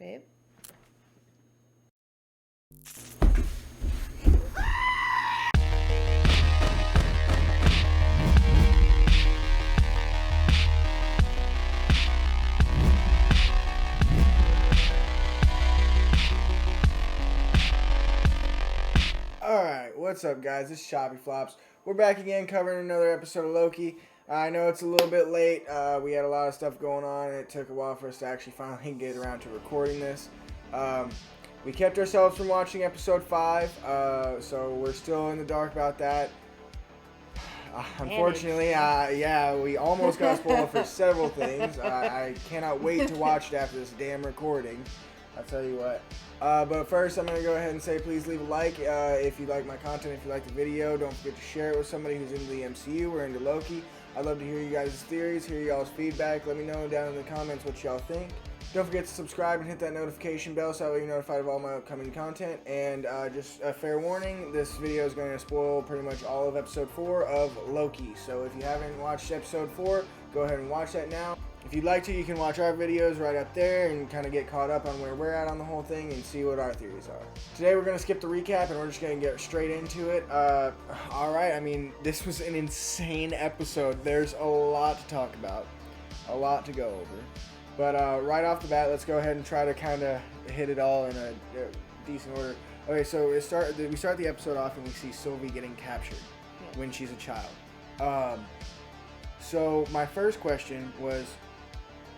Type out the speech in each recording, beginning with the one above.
Babe? Alright, what's up guys? This is Choppy Flops. We're back again covering another episode of Loki. I know it's a little bit late. We had a lot of stuff going on and it took a while for us to actually finally get around to recording this. We kept ourselves from watching episode 5, so we're still in the dark about that. Unfortunately, we almost got spoiled for several things. I cannot wait to watch it after this damn recording. I'll tell you what. But first, I'm going to go ahead and say please leave a like if you like my content, if you like the video. Don't forget to share it with somebody who's into the MCU or into Loki. I'd love to hear you guys' theories, hear y'all's feedback. Let me know down in the comments what y'all think. Don't forget to subscribe and hit that notification bell so that way you're notified of all my upcoming content. And just a fair warning, this video is going to spoil pretty much all of episode 4 of Loki. So if you haven't watched episode 4, go ahead and watch that now. If you'd like to, you can watch our videos right up there and kind of get caught up on where we're at on the whole thing and see what our theories are. Today we're going to skip the recap and we're just going to get straight into it. Alright, I mean, this was an insane episode. There's a lot to talk about. A lot to go over. But right off the bat, let's go ahead and try to kind of hit it all in a decent order. Okay, so we start the episode off and we see Sylvie getting captured when she's a child. So my first question was,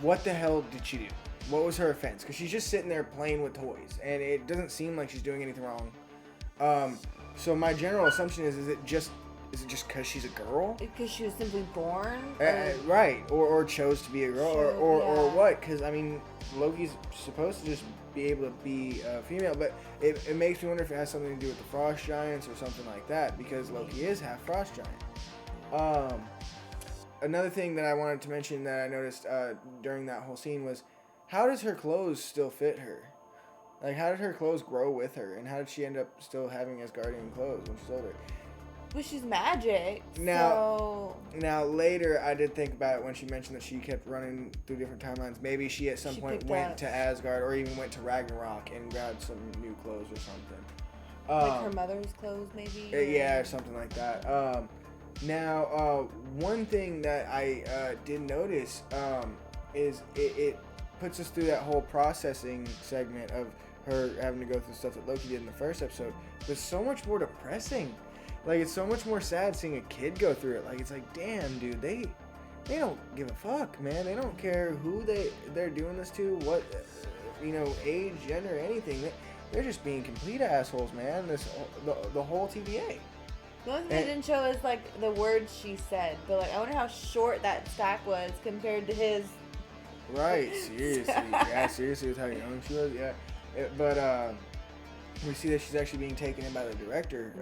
what the hell did she do? What was her offense? Because she's just sitting there playing with toys, and it doesn't seem like she's doing anything wrong. So my general assumption is it just because she's a girl? Because she was simply born? Right, or chose to be a girl, or what? Because, I mean, Loki's supposed to just be able to be a female, but it makes me wonder if it has something to do with the Frost Giants or something like that, because Loki is half Frost Giant. Another thing that I wanted to mention that I noticed during that whole scene was, how does her clothes still fit her? Like, how did her clothes grow with her, and how did she end up still having Asgardian clothes when she's older? Well, she's magic, Now, later, I did think about it when she mentioned that she kept running through different timelines. Maybe she at some point went to Asgard or even went to Ragnarok and grabbed some new clothes or something. Like her mother's clothes, maybe? Yeah, or something like that. Now, one thing that I did notice is it puts us through that whole processing segment of her having to go through stuff that Loki did in the first episode. But it's so much more depressing. Like, it's so much more sad seeing a kid go through it. Like, it's like, damn, dude, they don't give a fuck, man. They don't care who they're doing this to, what, age, gender, anything. They're just being complete assholes, man. The whole TVA. The only thing they didn't show is, like, the words she said. But, like, I wonder how short that stack was compared to his. Right, seriously. Yeah, seriously with how young she was, yeah. But we see that she's actually being taken in by the director,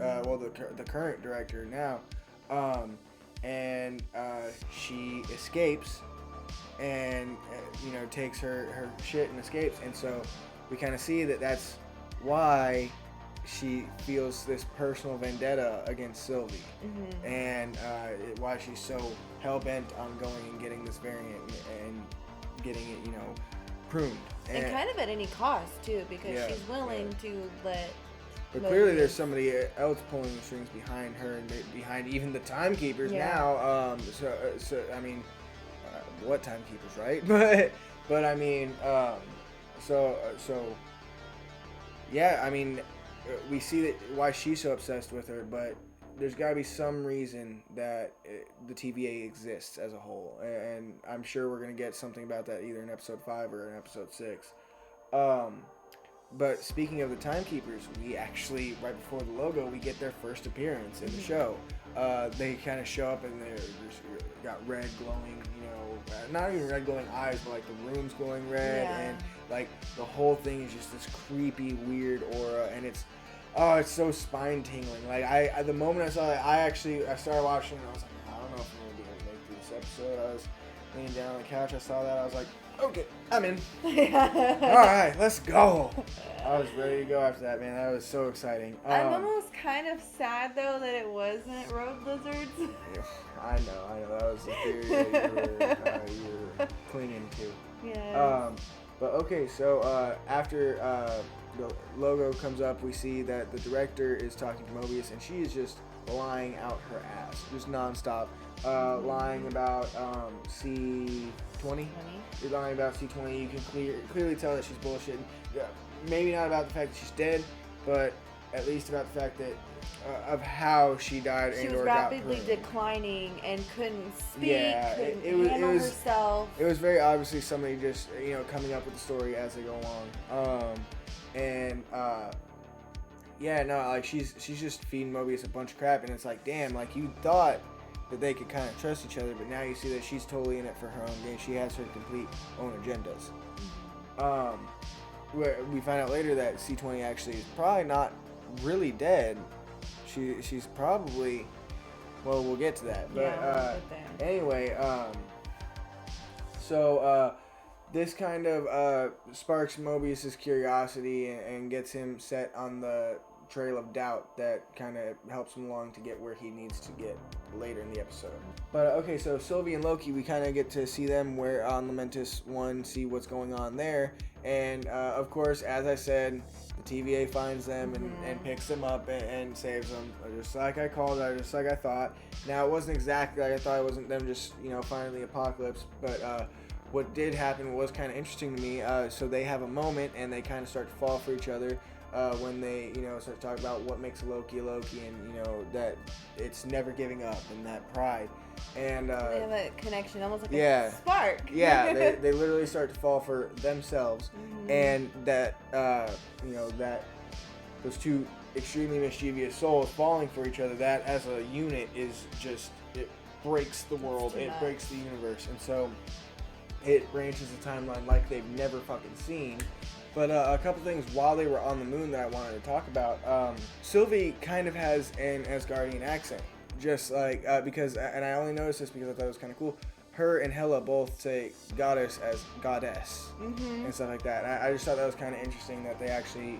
the current director now. And she escapes and, takes her shit and escapes. And so we kind of see that that's why she feels this personal vendetta against Sylvie, and why she's so hell-bent on going and getting this variant and getting it, pruned. And kind of at any cost, too, because she's willing to let... But clearly there's somebody else pulling the strings behind her and behind even the timekeepers now. So I mean, what timekeepers, right? But I mean, yeah, I mean, we see that why she's so obsessed with her, but there's got to be some reason that the TVA exists as a whole, and I'm sure we're going to get something about that either in episode 5 or in episode 6. But speaking of the timekeepers, we actually, right before the logo, we get their first appearance in the show. They kind of show up and they're just got red glowing, not even red glowing eyes, but like the room's glowing red, and like the whole thing is just this creepy, weird aura, and it's so spine tingling. Like the moment I saw it, I started watching and I was like, I don't know if I'm gonna be able to make this episode. I was laying down on the couch, I saw that, I was like, okay, I'm in. Alright, let's go. I was ready to go after that, man. That was so exciting. I'm almost kind of sad, though, that it wasn't road lizards. Yeah, I know. That was the theory that you were clinging to. Yeah. But okay, so after the logo comes up, we see that the director is talking to Mobius, and she is just lying out her ass, just nonstop, lying about C20. You're lying about C20. You can clearly tell that she's bullshitting. Maybe not about the fact that she's dead, but at least about the fact that of how she died. She was rapidly declining and couldn't speak, couldn't handle herself. It was very obviously somebody just, coming up with the story as they go along. She's just feeding Mobius a bunch of crap, and it's like, damn, like you thought that they could kind of trust each other, but now you see that she's totally in it for her own gain. She has her complete own agendas. We find out later that C20 actually is probably not really dead. She's probably, well, we'll get to that. But anyway, this kind of sparks Mobius's curiosity and gets him set on the trail of doubt that kind of helps him along to get where he needs to get later in the episode. But okay, so Sylvie and Loki, we kind of get to see them where on Lamentus 1, see what's going on there. And of course, as I said, the TVA finds them and picks them up and saves them, just like I called it, just like I thought. Now, it wasn't exactly like I thought. It wasn't them just, finding the apocalypse, but what did happen was kind of interesting to me. So they have a moment and they kind of start to fall for each other when they, start to talk about what makes Loki a Loki, and, that it's never giving up and that pride. And they have a connection, almost like a spark. Yeah, they literally start to fall for themselves, and that that those two extremely mischievous souls falling for each other, that as a unit is just, it breaks the world, it breaks the universe, and so it branches the timeline like they've never fucking seen. But a couple things while they were on the moon that I wanted to talk about. Sylvie kind of has an Asgardian accent. Just like, because, and I only noticed this because I thought it was kind of cool, her and Hela both say goddess as goddess and stuff like that. And I just thought that was kind of interesting that they actually,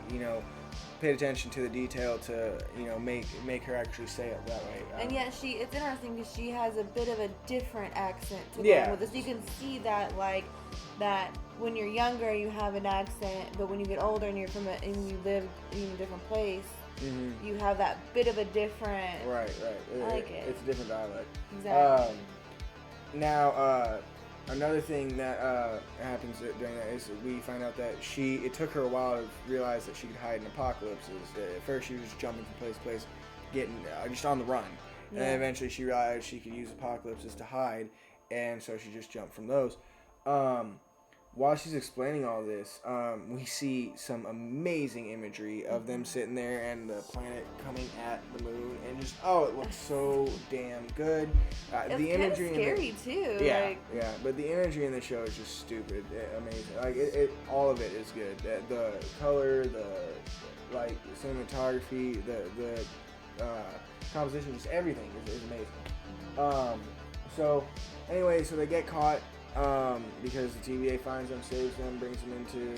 paid attention to the detail to, make her actually say it that way. And yet it's interesting because she has a bit of a different accent to go with this. You can see that, like, that when you're younger you have an accent, but when you get older and you live in a different place, you have that bit of a different... Right. I like it. It's a different dialect. Exactly. Now, another thing that happens during that is we find out that it took her a while to realize that she could hide in apocalypses. At first she was just jumping from place to place, getting just on the run. And then eventually she realized she could use apocalypses to hide, and so she just jumped from those. While she's explaining all this, we see some amazing imagery of them sitting there and the planet coming at the moon, and just, it looks so damn good. The imagery kind of scary too. Yeah, but the imagery in the show is just stupid, amazing. Like it all of it is good. The color, the cinematography, the composition, just everything is amazing. So they get caught. Because the TVA finds them, saves them, brings them into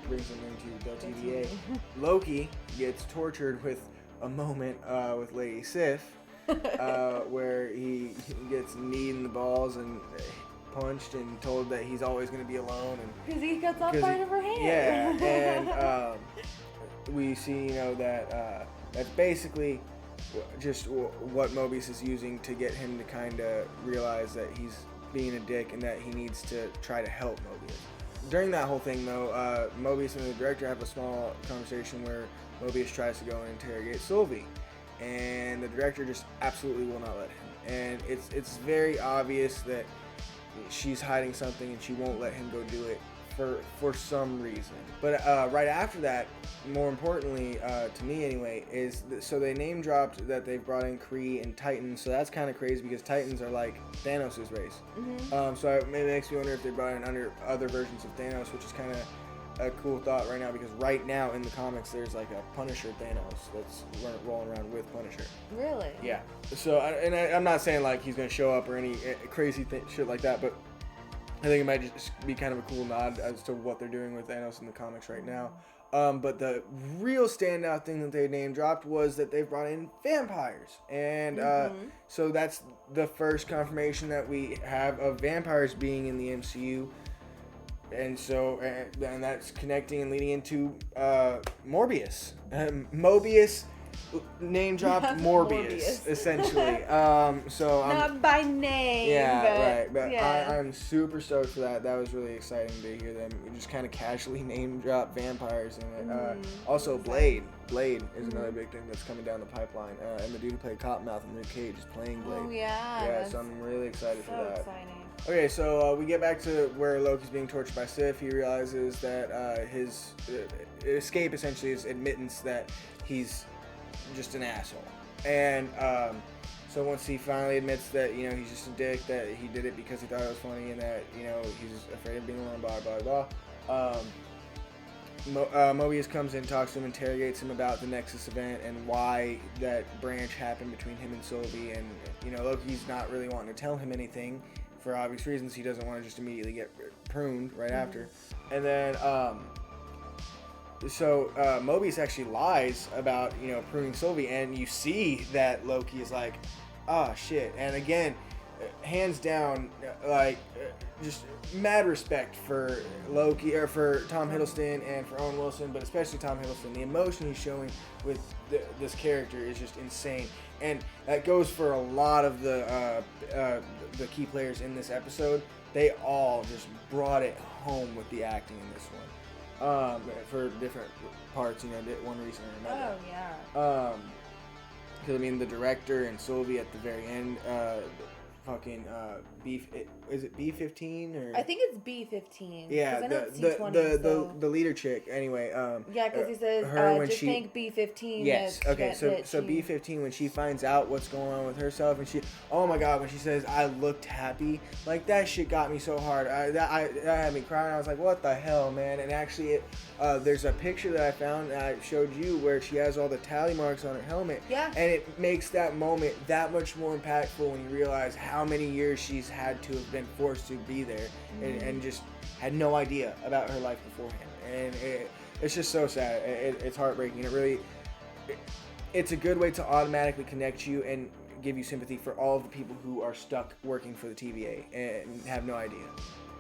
the TVA. Loki gets tortured with a moment with Lady Sif, where he gets kneed in the balls and punched and told that he's always going to be alone. Because he cuts off part of her hand. Yeah, and we see, that that's basically just what Mobius is using to get him to kind of realize that he's being a dick and that he needs to try to help Mobius. During that whole thing, though, Mobius and the director have a small conversation where Mobius tries to go and interrogate Sylvie, and the director just absolutely will not let him. And it's very obvious that she's hiding something and she won't let him go do it for some reason. But right after that, more importantly, to me anyway, is so they name dropped that they've brought in Kree and Titans. So that's kind of crazy because Titans are like Thanos' race. So it makes me wonder if they brought in other versions of Thanos, which is kind of a cool thought right now, because right now in the comics there's like a Punisher Thanos that's rolling around with Punisher. Really? Yeah. So I'm not saying like he's gonna show up or any crazy shit like that, but I think it might just be kind of a cool nod as to what they're doing with Thanos in the comics right now. But the real standout thing that they name dropped was that they've brought in vampires. And so that's the first confirmation that we have of vampires being in the MCU. and so and that's connecting and leading into Morbius. Mobius name dropped Morbius, essentially. So not by name. Yeah, but, right. But yeah. I'm super stoked for that. That was really exciting to hear them just kind of casually name drop vampires in it. Also, Blade. Blade is another big thing that's coming down the pipeline. And the dude who played Cottonmouth in Luke Cage is playing Blade. Oh yeah. Yeah, so I'm really excited for that. Exciting. Okay, so we get back to where Loki's being tortured by Sif. He realizes that his escape essentially is admittance that he's just an asshole. And so once he finally admits that, he's just a dick, that he did it because he thought it was funny, and that, he's afraid of being alone, blah, blah, blah. Mobius comes in, talks to him, interrogates him about the Nexus event and why that branch happened between him and Sylvie. And, Loki's not really wanting to tell him anything for obvious reasons. He doesn't want to just immediately get pruned right after. And then, so Mobius actually lies about, pruning Sylvie, and you see that Loki is like, oh shit. And again, hands down, just mad respect for Loki, or for Tom Hiddleston and for Owen Wilson, but especially Tom Hiddleston. The emotion he's showing with this character is just insane, and that goes for a lot of the key players in this episode. They all just brought it home with the acting in this one, for different parts, one reason or another. Oh yeah. Because the director and Sylvie at the very end, is it B-15 or? I think it's B-15. Yeah, the leader chick. Anyway, yeah, because he says think B-15. Yes. Okay. So B-15, when she finds out what's going on with herself, and oh my god, when she says I looked happy, like that shit got me so hard. That had me crying. I was like, what the hell, man? And actually, there's a picture that I found that I showed you where she has all the tally marks on her helmet. Yeah. And it makes that moment that much more impactful when you realize how many years she's had to have been forced to be there, and just had no idea about her life beforehand. And it's just so sad. It's heartbreaking. It's a good way to automatically connect you and give you sympathy for all of the people who are stuck working for the TVA and have no idea.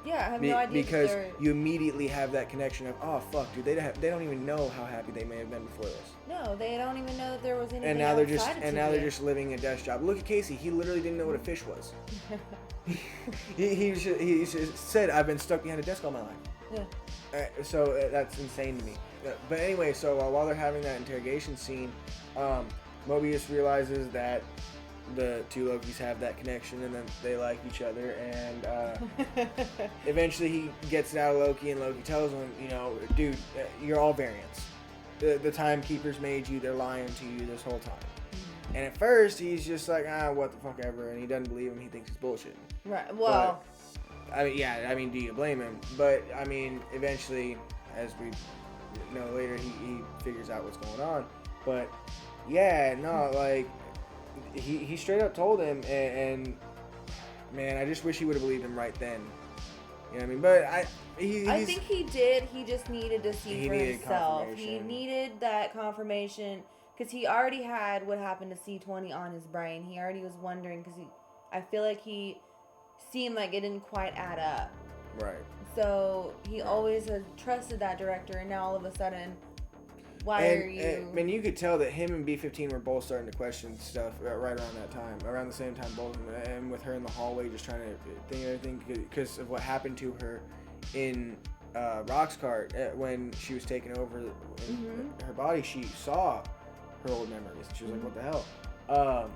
Yeah, I have no idea. Because you immediately have that connection of, oh fuck, dude, they don't even know how happy they may have been before this. No, they don't even know that there was anything. And now they're just living a desk job. Look at Casey. He literally didn't know what a fish was. he said, I've been stuck behind a desk all my life. Yeah. So that's insane to me. But anyway, so while they're having that interrogation scene, Mobius realizes that the two Lokis have that connection, and then they like each other, and eventually he gets it out of Loki, and Loki tells him, dude, you're all variants. The timekeepers made you, they're lying to you this whole time. And at first he's just like, what the fuck ever, and he doesn't believe him. He thinks he's bullshitting. Right. Well, but, do you blame him? But eventually, as we know later, he figures out what's going on. But yeah, no, like he straight up told him, and man, I just wish he would have believed him right then. You know what I mean? But I think he did. He just needed to see for himself. He needed that confirmation, because he already had what happened to C-20 on his brain. He already was wondering, because I feel like he seemed like it didn't quite add up. Right. So he always has trusted that director, and now all of a sudden, you could tell that him and B-15 were both starting to question stuff right around that time, around the same time, both, and with her in the hallway just trying to think of everything because of what happened to her in Rock's cart when she was taken over in her body. She saw her old memories, and she was like, what the hell?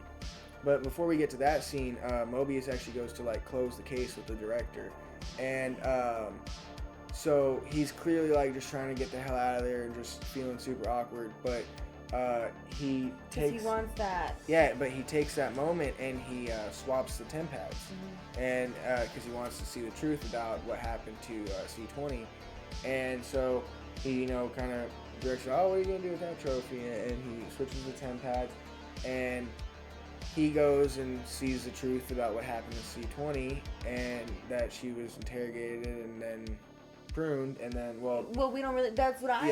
But before we get to that scene, Mobius actually goes to close the case with the director, and so he's clearly just trying to get the hell out of there and just feeling super awkward, but he wants that. Yeah, but he takes that moment and he swaps the temp pads, and because he wants to see the truth about what happened to C-20, and so he kind of directs, what are you gonna do with that trophy? And he switches the temp pads, and he goes and sees the truth about what happened to C-20, and that she was interrogated and then pruned, and then well we don't really, that's what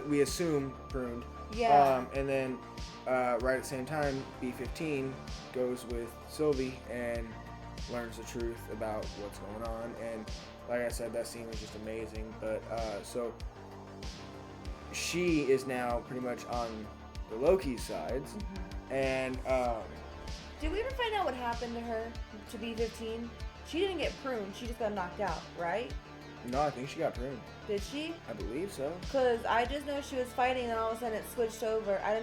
we assume pruned, and then right at the same time B-15 goes with Sylvie and learns the truth about what's going on, and like I said, that scene was just amazing. But so she is now pretty much on the Loki sides, and did we ever find out what happened to her to be 15? She didn't get pruned. She just got knocked out, right? No, I think she got pruned. Did she? I believe so. Because I just know she was fighting, and then all of a sudden it switched over. I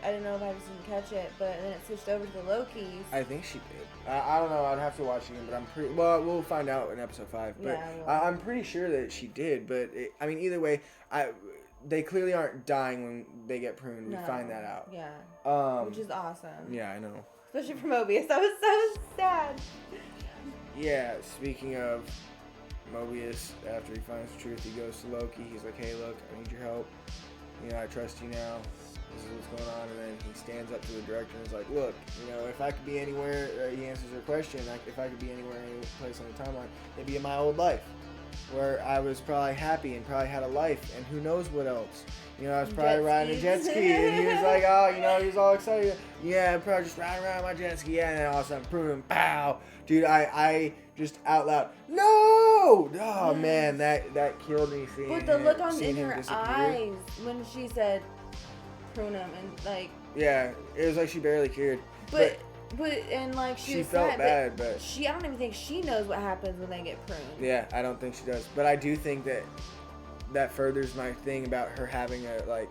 didn't know if I just didn't catch it, but then it switched over to the Lokis. I think she did. I don't know. I'd have to watch it again, but I'm pretty... Well, we'll find out in episode 5. But yeah, I'm pretty sure that she did. But, I mean, either way, they clearly aren't dying when they get pruned. We find that out. Yeah. Which is awesome. Yeah, I know. Especially for Mobius. That was so sad. Yeah, speaking of Mobius, after he finds the truth, he goes to Loki. He's like, hey, look, I need your help. You know, I trust you now. This is what's going on. And then he stands up to the director and is like, look, you know, if I could be anywhere, he answers her question, if I could be anywhere, any place on the timeline, it'd be in my old life, where I was probably happy and probably had a life, and who knows what else. You know, I was probably riding a jet ski, and he was like, oh, you know, he was all excited. Yeah, I'm probably just riding around my jet ski, and then all of a sudden, boom, pow. Dude, I just out loud, no! Oh, man, that killed me seeing But the look in her disappear. eyes when she said, prune him, and like... Yeah, it was like she barely cared. But and like she was felt sad, bad, but I don't even think she knows what happens when they get pruned. Yeah, I don't think she does. But I do think that furthers my thing about her having a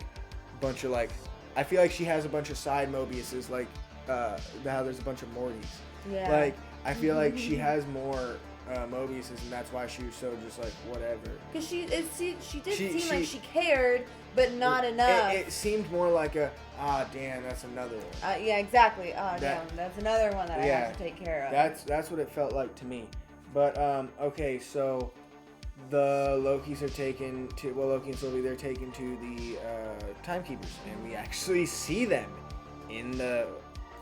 bunch of I feel like she has a bunch of side Mobiuses, like how there's a bunch of Mortys. Yeah. Like I feel like she has more Mobiuses, and that's why she was so just like whatever. Because she did seem like she cared, but not enough. It seemed more like damn, that's another one. Yeah, exactly. Damn, that's another one that I have to take care of. That's what it felt like to me. But okay, so the Lokis are taken to Loki and Sylvie, they're taken to the Timekeepers, and we actually see them in the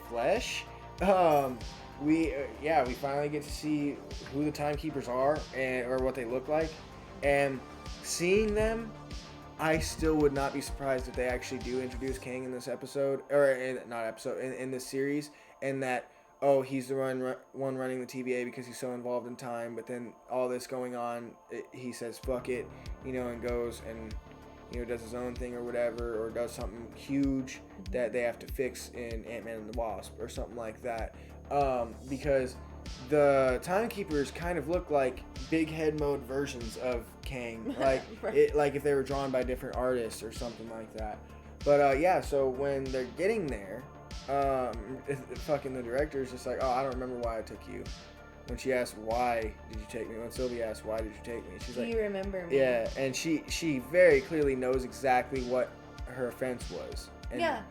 flesh. We finally get to see who the Timekeepers are or what they look like, and seeing them, I still would not be surprised if they actually do introduce Kang in this episode, or in this series, and that, oh, he's the one running the TVA because he's so involved in time, but then all this going on, he says, fuck it, you know, and goes and, you know, does his own thing or whatever, or does something huge that they have to fix in Ant-Man and the Wasp, or something like that, because the Timekeepers kind of look like big head mode versions of Kang, like right. Like if they were drawn by different artists or something like that. But so when they're getting there, fucking the director's just like, oh, I don't remember why I took you. When she asked, why did you take me? When Sylvie asked, why did you take me? She's like, do you remember me? Yeah, and she very clearly knows exactly what her offense was. And yeah,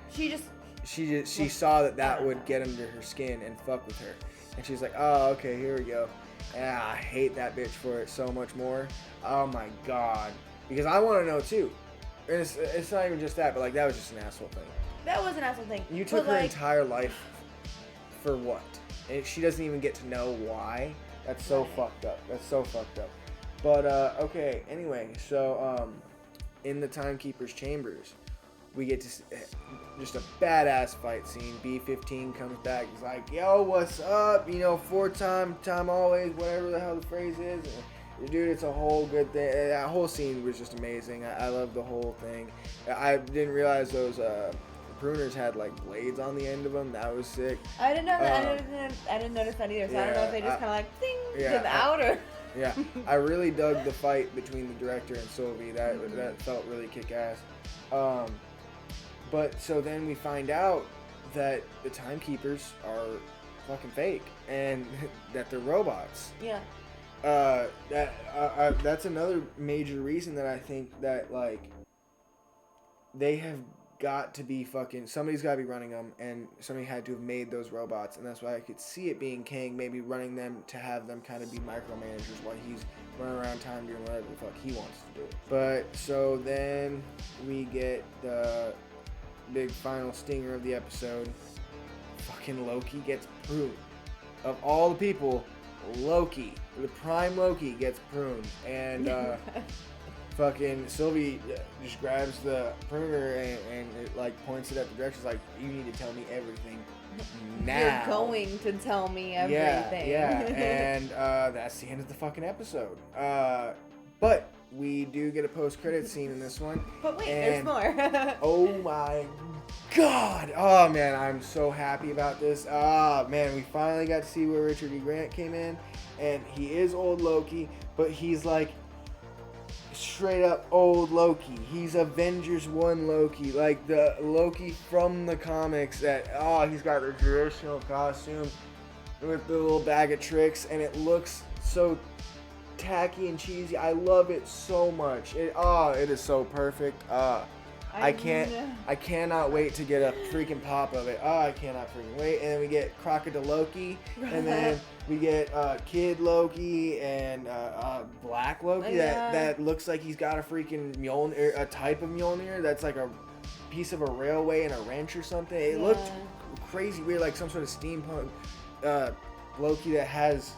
she saw that would get under her skin and fuck with her. And she's like, oh, okay, here we go. And I hate that bitch for it so much more. Oh my god. Because I want to know too. And it's not even just that, but that was just an asshole thing. That was an asshole thing. You took her entire life for what? And she doesn't even get to know why. That's so fucked up. That's so fucked up. But, okay, anyway, so, in the Timekeeper's chambers, we get to just a badass fight scene. B-15 comes back. He's like, yo, what's up? You know, time always, whatever the hell the phrase is. And, dude, it's a whole good thing. That whole scene was just amazing. I love the whole thing. I didn't realize those pruners had blades on the end of them. That was sick. I didn't know that. I didn't notice that either. So I don't know if they just kind of ding to the outer. Yeah, I really dug the fight between the director and Sylvie. That felt really kick-ass. But so then we find out that the Timekeepers are fucking fake and that they're robots. Yeah. That's another major reason that I think that they have got to be somebody's got to be running them, and somebody had to have made those robots, and that's why I could see it being Kang maybe running them to have them kind of be micromanagers while he's running around time doing whatever the fuck he wants to do. But so then we get the big final stinger of the episode. Fucking Loki gets pruned. Of all the people, Loki, the prime Loki, gets pruned, and fucking Sylvie just grabs the pruner and it points it at the director. She's like, you need to tell me everything now. You're going to tell me everything. Yeah, and that's the end of the fucking episode. But we do get a post-credit scene in this one. But wait, there's more. Oh my God! Oh man, I'm so happy about this. Oh man, we finally got to see where Richard E. Grant came in, and he is old Loki, but he's like straight up old Loki. He's Avengers 1 Loki, like the Loki from the comics that, he's got the traditional costume with the little bag of tricks, and it looks so tacky and cheesy. I love it so much. It is so perfect. I cannot wait to get a freaking pop of it. I cannot freaking wait. And then we get Crocodile Loki, and then we get Kid Loki and Black Loki that looks like he's got a freaking Mjolnir, a type of Mjolnir that's like a piece of a railway and a wrench or something. It looked crazy weird, like some sort of steampunk Loki that has,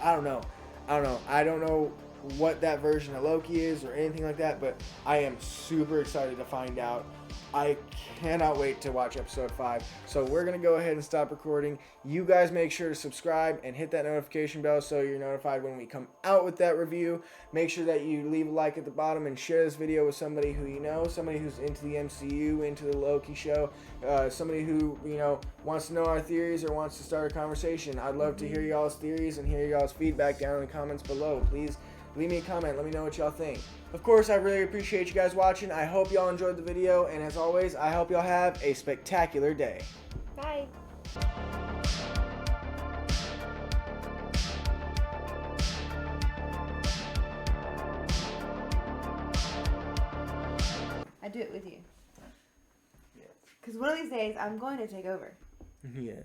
I don't know. I don't know what that version of Loki is or anything like that, but I am super excited to find out. I cannot wait to watch episode 5. So we're going to go ahead and stop recording. You guys make sure to subscribe and hit that notification bell so you're notified when we come out with that review. Make sure that you leave a like at the bottom and share this video with somebody who you know, somebody who's into the MCU, into the Loki show, somebody who, wants to know our theories or wants to start a conversation. I'd love to hear y'all's theories and hear y'all's feedback down in the comments below. Please leave me a comment. Let me know what y'all think. Of course, I really appreciate you guys watching. I hope y'all enjoyed the video. And as always, I hope y'all have a spectacular day. Bye. I do it with you. Because one of these days, I'm going to take over. Yes.